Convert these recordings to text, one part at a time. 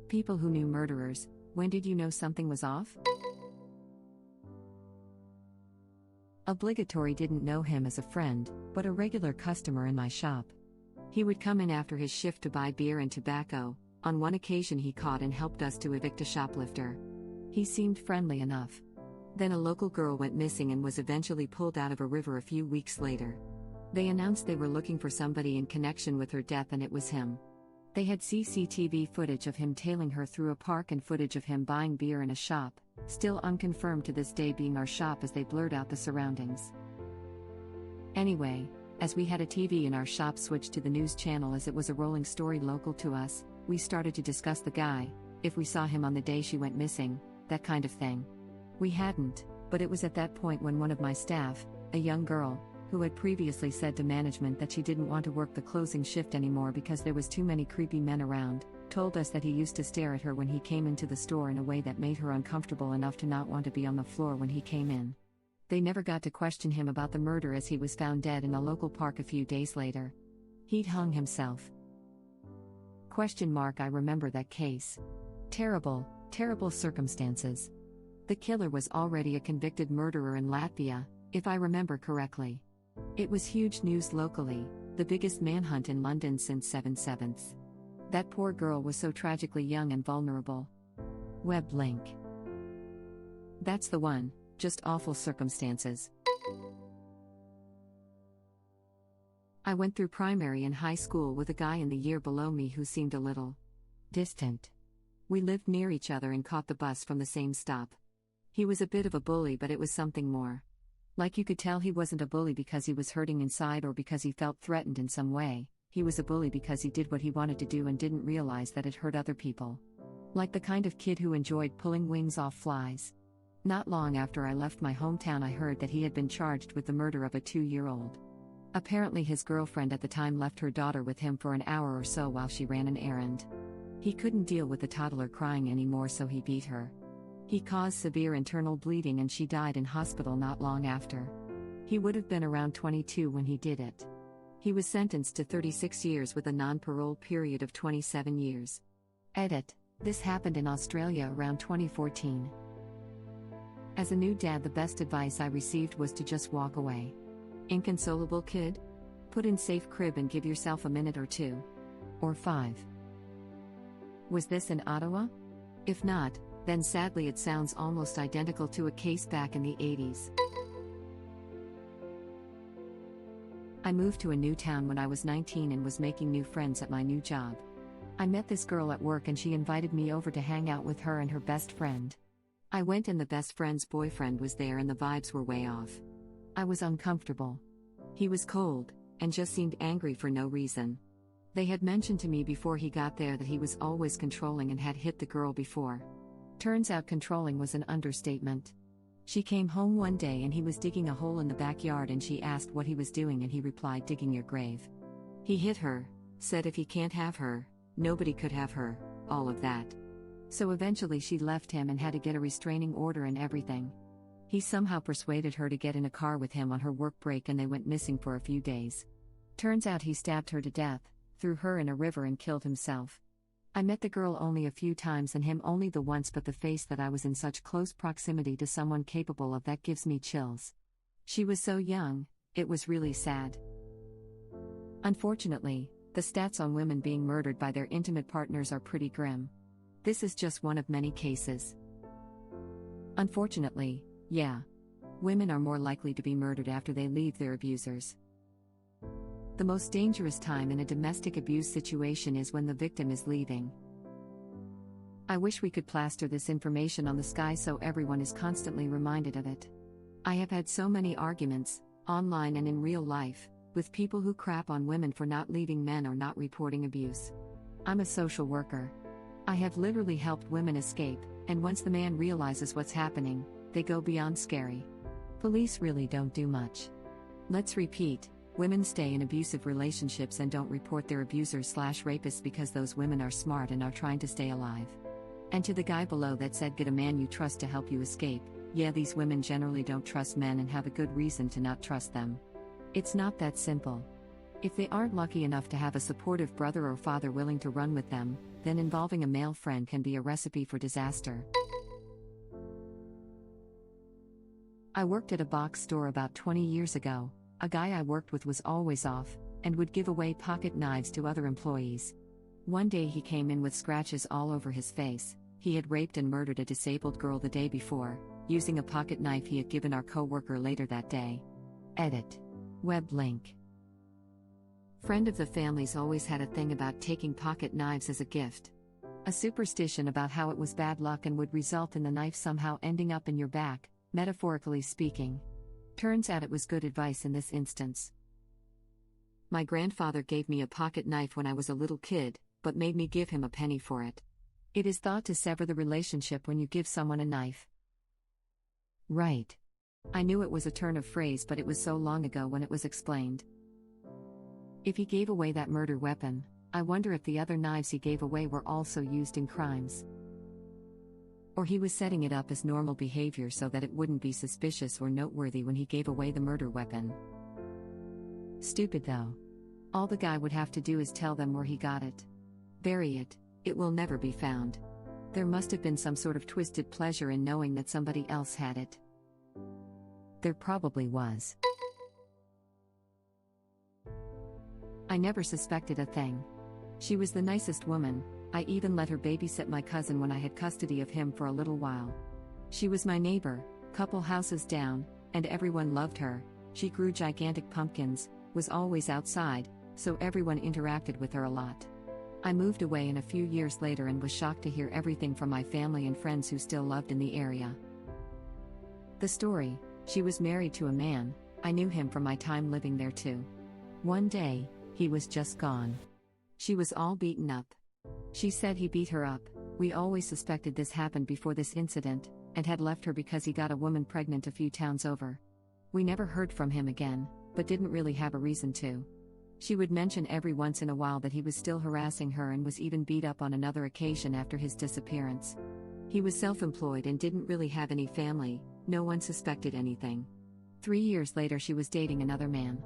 People who knew murderers, when did you know something was off? Obligatory didn't know him as a friend, but a regular customer in my shop. He would come in after his shift to buy beer and tobacco. On one occasion he caught and helped us to evict a shoplifter. He seemed friendly enough. Then a local girl went missing and was eventually pulled out of a river a few weeks later. They announced they were looking for somebody in connection with her death, and it was him. They had CCTV footage of him tailing her through a park and footage of him buying beer in a shop, still unconfirmed to this day being our shop as they blurred out the surroundings. Anyway, as we had a TV in our shop switched to the news channel as it was a rolling story local to us, we started to discuss the guy, if we saw him on the day she went missing, that kind of thing. We hadn't, but it was at that point when one of my staff, a young girl, who had previously said to management that she didn't want to work the closing shift anymore because there was too many creepy men around, told us that he used to stare at her when he came into the store in a way that made her uncomfortable enough to not want to be on the floor when he came in. They never got to question him about the murder as he was found dead in a local park a few days later. He'd hung himself. I remember that case. Terrible, terrible circumstances. The killer was already a convicted murderer in Latvia, if I remember correctly. It was huge news locally, the biggest manhunt in London since 7/7. That poor girl was so tragically young and vulnerable. Web link. That's the one, just awful circumstances. I went through primary and high school with a guy in the year below me who seemed a little distant. We lived near each other and caught the bus from the same stop. He was a bit of a bully, but it was something more. Like, you could tell he wasn't a bully because he was hurting inside or because he felt threatened in some way. He was a bully because he did what he wanted to do and didn't realize that it hurt other people. Like the kind of kid who enjoyed pulling wings off flies. Not long after I left my hometown, I heard that he had been charged with the murder of a 2-year-old. Apparently his girlfriend at the time left her daughter with him for an hour or so while she ran an errand. He couldn't deal with the toddler crying anymore, so he beat her. He caused severe internal bleeding and she died in hospital not long after. He would have been around 22 when he did it. He was sentenced to 36 years with a non-parole period of 27 years. Edit. This happened in Australia around 2014. As a new dad, the best advice I received was to just walk away. Inconsolable kid? Put in safe crib and give yourself a minute or 2. Or 5. Was this in Ottawa? If not, then sadly it sounds almost identical to a case back in the 80s. I moved to a new town when I was 19 and was making new friends at my new job. I met this girl at work and she invited me over to hang out with her and her best friend. I went and the best friend's boyfriend was there and the vibes were way off. I was uncomfortable. He was cold, and just seemed angry for no reason. They had mentioned to me before he got there that he was always controlling and had hit the girl before. Turns out controlling was an understatement. She came home one day and he was digging a hole in the backyard and she asked what he was doing and he replied, "Digging your grave." He hit her, said if he can't have her, nobody could have her, all of that. So eventually she left him and had to get a restraining order and everything. He somehow persuaded her to get in a car with him on her work break and they went missing for a few days. Turns out he stabbed her to death, threw her in a river and killed himself. I met the girl only a few times and him only the once, but the face that I was in such close proximity to someone capable of that gives me chills. She was so young, it was really sad. Unfortunately, the stats on women being murdered by their intimate partners are pretty grim. This is just one of many cases. Unfortunately, yeah. Women are more likely to be murdered after they leave their abusers. The most dangerous time in a domestic abuse situation is when the victim is leaving. I wish we could plaster this information on the sky so everyone is constantly reminded of it. I have had so many arguments, online and in real life, with people who crap on women for not leaving men or not reporting abuse. I'm a social worker. I have literally helped women escape, and once the man realizes what's happening, they go beyond scary. Police really don't do much. Let's repeat. Women stay in abusive relationships and don't report their abusers/rapists because those women are smart and are trying to stay alive. And to the guy below that said get a man you trust to help you escape, yeah, these women generally don't trust men and have a good reason to not trust them. It's not that simple. If they aren't lucky enough to have a supportive brother or father willing to run with them, then involving a male friend can be a recipe for disaster. I worked at a box store about 20 years ago. A guy I worked with was always off, and would give away pocket knives to other employees. One day he came in with scratches all over his face. He had raped and murdered a disabled girl the day before, using a pocket knife he had given our co-worker later that day. Edit. Web link. Friend of the family's always had a thing about taking pocket knives as a gift. A superstition about how it was bad luck and would result in the knife somehow ending up in your back, metaphorically speaking. Turns out it was good advice in this instance. My grandfather gave me a pocket knife when I was a little kid, but made me give him a penny for it. It is thought to sever the relationship when you give someone a knife. Right. I knew it was a turn of phrase, but it was so long ago when it was explained. If he gave away that murder weapon, I wonder if the other knives he gave away were also used in crimes. Or he was setting it up as normal behavior so that it wouldn't be suspicious or noteworthy when he gave away the murder weapon. Stupid though. All the guy would have to do is tell them where he got it. Bury it, it will never be found. There must have been some sort of twisted pleasure in knowing that somebody else had it. There probably was. I never suspected a thing. She was the nicest woman. I even let her babysit my cousin when I had custody of him for a little while. She was my neighbor, couple houses down, and everyone loved her. She grew gigantic pumpkins, was always outside, so everyone interacted with her a lot. I moved away a few years later and was shocked to hear everything from my family and friends who still loved in the area. The story: she was married to a man. I knew him from my time living there too. One day, he was just gone. She was all beaten up. She said he beat her up. We always suspected this happened before this incident, and had left her because he got a woman pregnant a few towns over. We never heard from him again, but didn't really have a reason to. She would mention every once in a while that he was still harassing her and was even beat up on another occasion after his disappearance. He was self-employed and didn't really have any family. No one suspected anything. 3 years later she was dating another man.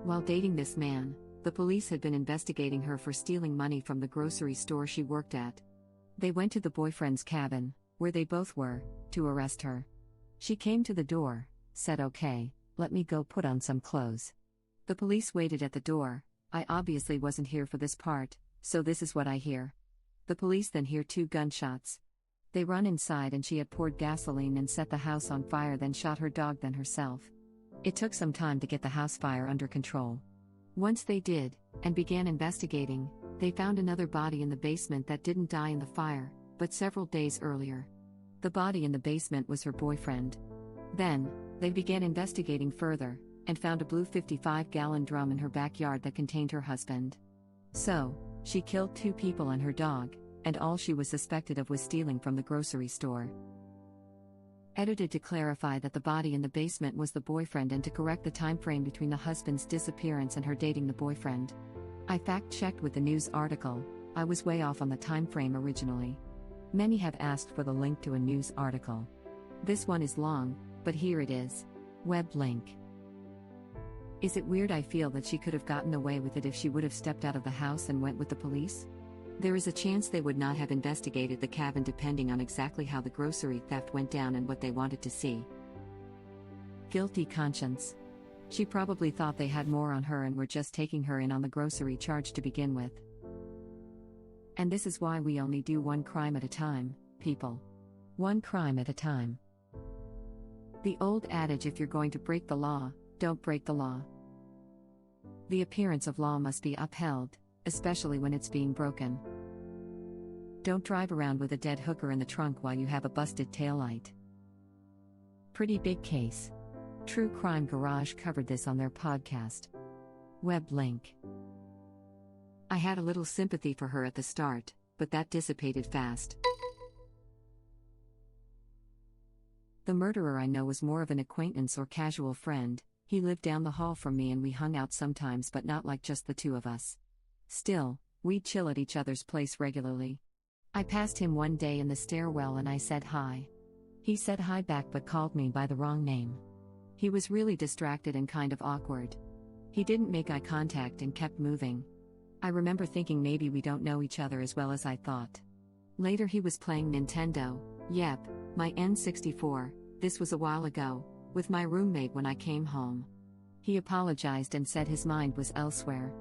While dating this man, the police had been investigating her for stealing money from the grocery store she worked at. They went to the boyfriend's cabin, where they both were, to arrest her. She came to the door, said okay, let me go put on some clothes. The police waited at the door. I obviously wasn't here for this part, so this is what I hear. The police then hear 2 gunshots. They run inside and she had poured gasoline and set the house on fire, then shot her dog, then herself. It took some time to get the house fire under control. Once they did, and began investigating, they found another body in the basement that didn't die in the fire, but several days earlier. The body in the basement was her boyfriend. Then, they began investigating further, and found a blue 55-gallon drum in her backyard that contained her husband. So, she killed 2 people and her dog, and all she was suspected of was stealing from the grocery store. Edited to clarify that the body in the basement was the boyfriend and to correct the time frame between the husband's disappearance and her dating the boyfriend. I fact-checked with the news article. I was way off on the time frame originally. Many have asked for the link to a news article. This one is long, but here it is. Web link. Is it weird? I feel that she could have gotten away with it if she would have stepped out of the house and went with the police. There is a chance they would not have investigated the cabin depending on exactly how the grocery theft went down and what they wanted to see. Guilty conscience. She probably thought they had more on her and were just taking her in on the grocery charge to begin with. And this is why we only do one crime at a time, people. One crime at a time. The old adage, if you're going to break the law, don't break the law. The appearance of law must be upheld, especially when it's being broken. Don't drive around with a dead hooker in the trunk while you have a busted taillight. Pretty big case. True Crime Garage covered this on their podcast. Web link. I had a little sympathy for her at the start, but that dissipated fast. The murderer I know was more of an acquaintance or casual friend. He lived down the hall from me and we hung out sometimes, but not like just the 2 of us. Still, we'd chill at each other's place regularly. I passed him one day in the stairwell and I said hi. He said hi back but called me by the wrong name. He was really distracted and kind of awkward. He didn't make eye contact and kept moving. I remember thinking maybe we don't know each other as well as I thought. Later he was playing Nintendo, yep, my N64, this was a while ago, with my roommate when I came home. He apologized and said his mind was elsewhere.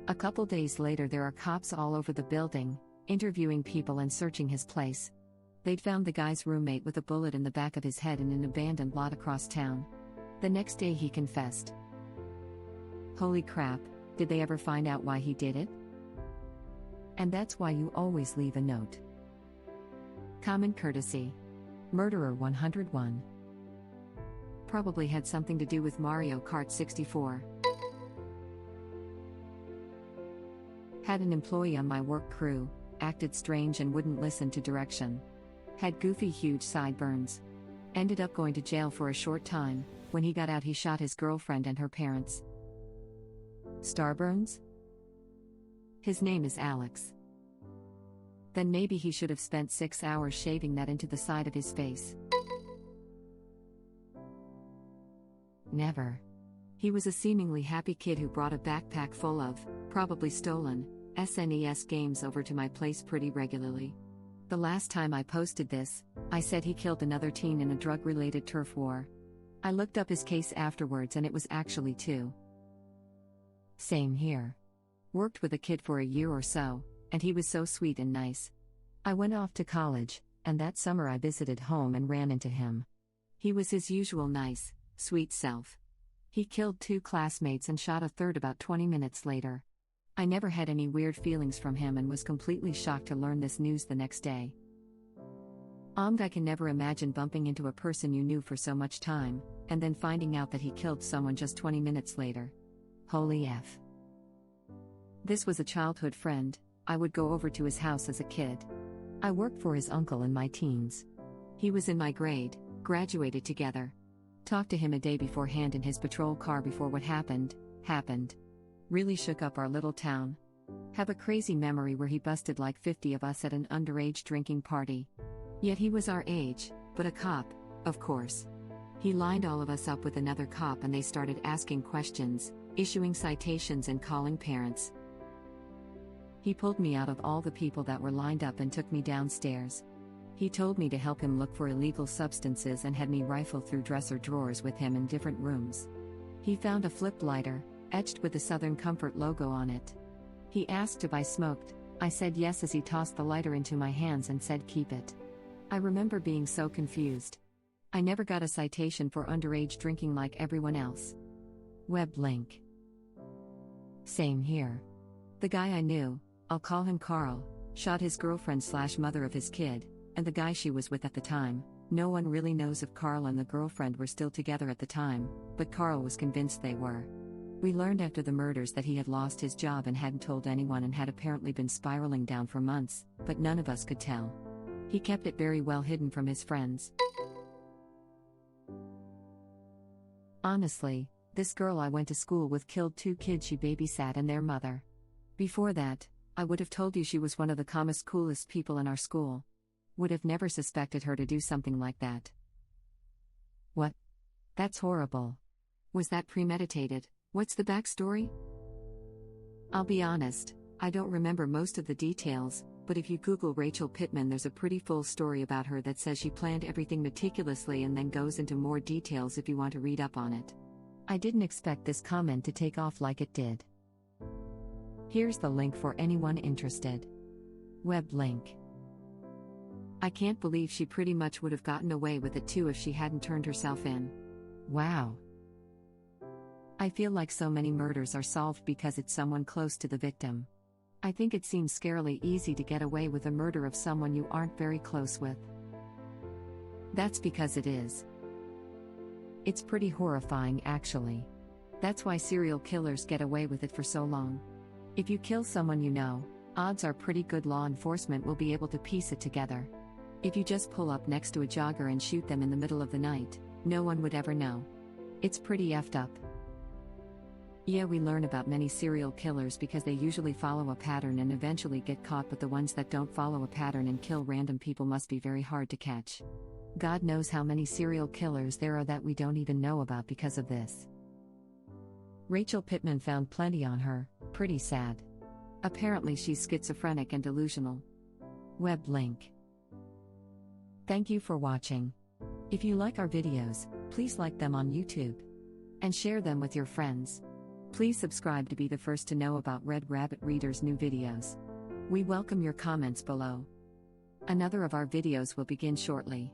A couple days later there are cops all over the building, interviewing people and searching his place. They'd found the guy's roommate with a bullet in the back of his head in an abandoned lot across town. The next day he confessed. Holy crap, did they ever find out why he did it? And that's why you always leave a note. Common courtesy. Murderer 101. Probably had something to do with Mario Kart 64. Had an employee on my work crew, acted strange and wouldn't listen to direction. Had goofy huge sideburns. Ended up going to jail for a short time. When he got out he shot his girlfriend and her parents. Starburns? His name is Alex. Then maybe he should have spent 6 hours shaving that into the side of his face. Never. He was a seemingly happy kid who brought a backpack full of, probably stolen, SNES games over to my place pretty regularly. The last time I posted this, I said he killed another teen in a drug-related turf war. I looked up his case afterwards and it was actually 2. Same here. Worked with a kid for a year or so, and he was so sweet and nice. I went off to college, and that summer I visited home and ran into him. He was his usual nice, sweet self. He killed 2 classmates and shot a third about 20 minutes later. I never had any weird feelings from him and was completely shocked to learn this news the next day. I can never imagine bumping into a person you knew for so much time, and then finding out that he killed someone just 20 minutes later. Holy F. This was a childhood friend. I would go over to his house as a kid. I worked for his uncle in my teens. He was in my grade, graduated together. Talked to him a day beforehand in his patrol car before what happened. Really shook up our little town. Have a crazy memory where he busted like 50 of us at an underage drinking party. Yet he was our age, but a cop, of course. He lined all of us up with another cop and they started asking questions, issuing citations and calling parents. He pulled me out of all the people that were lined up and took me downstairs. He told me to help him look for illegal substances and had me rifle through dresser drawers with him in different rooms. He found a flip lighter, etched with the Southern Comfort logo on it. He asked if I smoked. I said yes as he tossed the lighter into my hands and said keep it. I remember being so confused. I never got a citation for underage drinking like everyone else. Web link. Same here. The guy I knew, I'll call him Carl, shot his girlfriend/mother of his kid, and the guy she was with at the time. No one really knows if Carl and the girlfriend were still together at the time, but Carl was convinced they were. We learned after the murders that he had lost his job and hadn't told anyone and had apparently been spiraling down for months, but none of us could tell. He kept it very well hidden from his friends. Honestly, this girl I went to school with killed 2 kids she babysat and their mother. Before that, I would have told you she was one of the calmest, coolest people in our school. Would have never suspected her to do something like that. What? That's horrible. Was that premeditated? What's the backstory? I'll be honest, I don't remember most of the details, but if you Google Rachel Pittman there's a pretty full story about her that says she planned everything meticulously and then goes into more details if you want to read up on it. I didn't expect this comment to take off like it did. Here's the link for anyone interested. Web link. I can't believe she pretty much would have gotten away with it too if she hadn't turned herself in. Wow. I feel like so many murders are solved because it's someone close to the victim. I think it seems scarily easy to get away with a murder of someone you aren't very close with. That's because it is. It's pretty horrifying actually. That's why serial killers get away with it for so long. If you kill someone you know, odds are pretty good law enforcement will be able to piece it together. If you just pull up next to a jogger and shoot them in the middle of the night, no one would ever know. It's pretty effed up. Yeah, we learn about many serial killers because they usually follow a pattern and eventually get caught, but the ones that don't follow a pattern and kill random people must be very hard to catch. God knows how many serial killers there are that we don't even know about because of this. Rachel Pittman found plenty on her, pretty sad. Apparently she's schizophrenic and delusional. Web link. Thank you for watching. If you like our videos, please like them on YouTube. And share them with your friends. Please subscribe to be the first to know about Red Rabbit Reader's new videos. We welcome your comments below. Another of our videos will begin shortly.